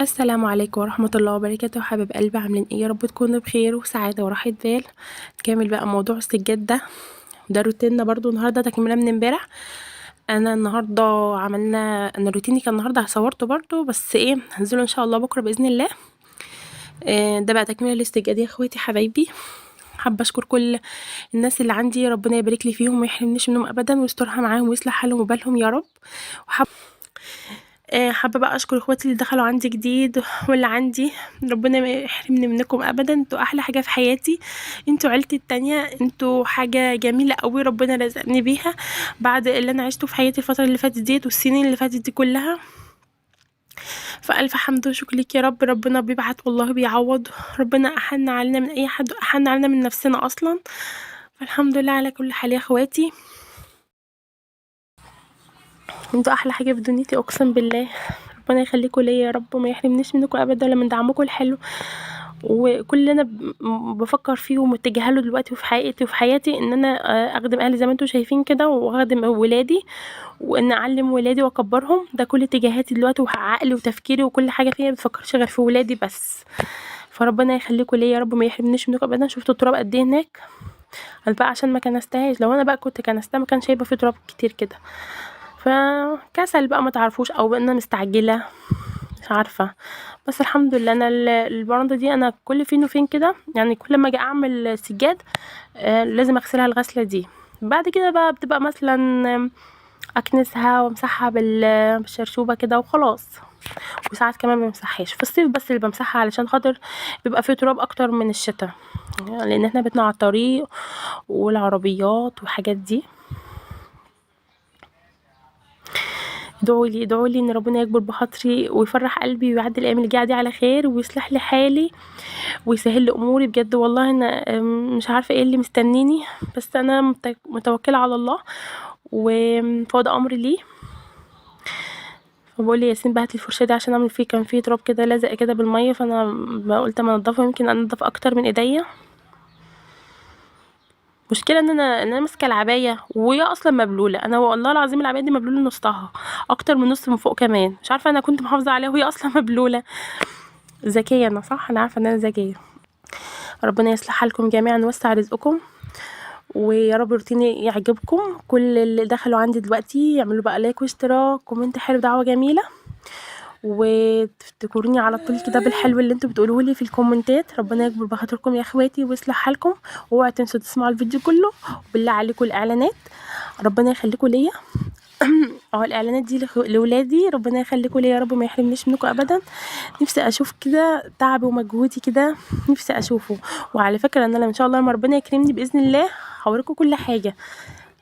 السلام عليكم ورحمة الله وبركاته. حبايب قلبي، عاملين ايه؟ يا رب تكونوا بخير وسعادة وراحة بال. نكمل بقى موضوع السجاد ده روتيننا برضو النهارده، تكمله من امبارح. انا النهارده انا روتيني كان النهارده صورته برضو، بس ايه، هنزله ان شاء الله بكره باذن الله. ده بقى تكمله الاستجاد يا اخواتي حبايبي. حابه اشكر كل الناس اللي عندي، ربنا يبارك لي فيهم وما يحرمنيش منهم ابدا ويسترها معاهم ويصلح حالهم وبالهم يا رب. حابة بقى أشكر اخواتي اللي دخلوا عندي جديد واللي عندي. ربنا ما يحرمني منكم أبدا، انتوا أحلى حاجة في حياتي، انتوا عيلتي التانية، انتوا حاجة جميلة قوي ربنا رزقني بيها بعد اللي أنا عشته في حياتي الفترة اللي فاتت ديت والسنين اللي فاتت دي كلها. فألف حمد وشكر ليك يا رب. ربنا بيبعت والله بيعوض، ربنا أحن علينا من أي حد وأحن علينا من نفسنا أصلا. فالحمد لله على كل حال يا اخواتي، انتوا أحلى حاجة في دنيتي أقسم بالله. ربنا يخليكم ليا يا رب وما يحرمنيش منكم ابدا ولا من دعمكم الحلو. وكل اللي انا بفكر فيه ومتجهه له دلوقتي وفي حياتي ان انا اخدم اهلي زي ما انتم شايفين كده، واخدم ولادي، وان اعلم ولادي واكبرهم. ده كل اتجاهاتي دلوقتي وعقلي وتفكيري وكل حاجه فيا، بفكرش غير في ولادي بس. فربنا يخليكم ليا يا رب وما يحرمنيش منكم ابدا. شفتوا التراب قد ايه هناك؟ انا بقى عشان ما كنستهاش، لو انا بقى كنت كنستها ما كانش هيبقى في تراب كتير كده. فكسل بقى ما تعرفوش، او انا مستعجله مش عارفة. بس الحمد لله انا البرندة دي انا كل فين وفين كده، يعني كل ما اجي اعمل سجاد لازم اغسلها الغسلة دي. بعد كده بقى بتبقى مثلا اكنسها وامسحها بالشرشوبة كده وخلاص. وساعات كمان بمسحهاش في الصيف، بس اللي بمسحها علشان خاطر بيبقى فيه تراب اكتر من الشتاء، يعني لان احنا بيتنا على الطريق والعربيات والحاجات دي. ادعوا لي ان ربنا يكبر بخاطري ويفرح قلبي ويعدي الايام اللي جايه دي على خير ويصلح لي حالي ويسهل لي اموري بجد. والله انا مش عارفه ايه اللي مستنيني، بس انا متوكله على الله وفوض امري ليه. فبقول لي ياسين بقى هات لي الفرشه دي عشان اعمل فيه، كان فيه تراب كده لازق كده بالميه، فانا قلت اما انضفه يمكن انضف اكتر من ايديا. مشكلة ان انا ماسكه العبايه وهي اصلا مبلوله. انا والله العظيم العبايه دي مبلوله نصها، اكتر من نص من فوق كمان. مش عارفه انا كنت محافظه عليها وهي اصلا مبلوله. ذكيه انا، صح؟ انا عارفه ان انا ذكيه. ربنا يصلح حالكم جميعا ويوسع رزقكم، ويا رب روتيني يعجبكم. كل اللي دخلوا عندي دلوقتي يعملوا بقى لايك واشتراك كومنت حلو دعوه جميله، وتفتكروني على طول كده بالحلو اللي انتوا بتقولوه لي في الكومنتات. ربنا يكبر بخاطركم يا اخواتي ويصلح حالكم. واوعوا تنسوا تسمعوا الفيديو كله، وبالله عليكم الاعلانات ربنا يخليكم ليا. الاعلانات دي لولادي، ربنا يخليكم ليا يا رب ما يحرمنيش منكم ابدا. نفسي اشوف كده تعبي ومجهودي كده، نفسي اشوفه. وعلى فكره ان انا ان شاء الله لما ربنا يكرمني باذن الله هوريكم كل حاجه.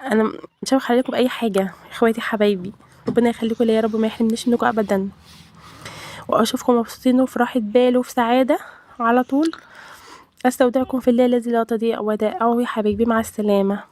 انا مش هبخل عليكم باي حاجه يا اخواتي حبايبي. ربنا يخليكم ليا يا رب ما يحرمنيش منكم ابدا، واشوفكم مبسوطين وفي راحه بال وفي سعاده على طول. استودعكم في الله الذي لا تضيع ودائعه يا حبايبي، مع السلامه.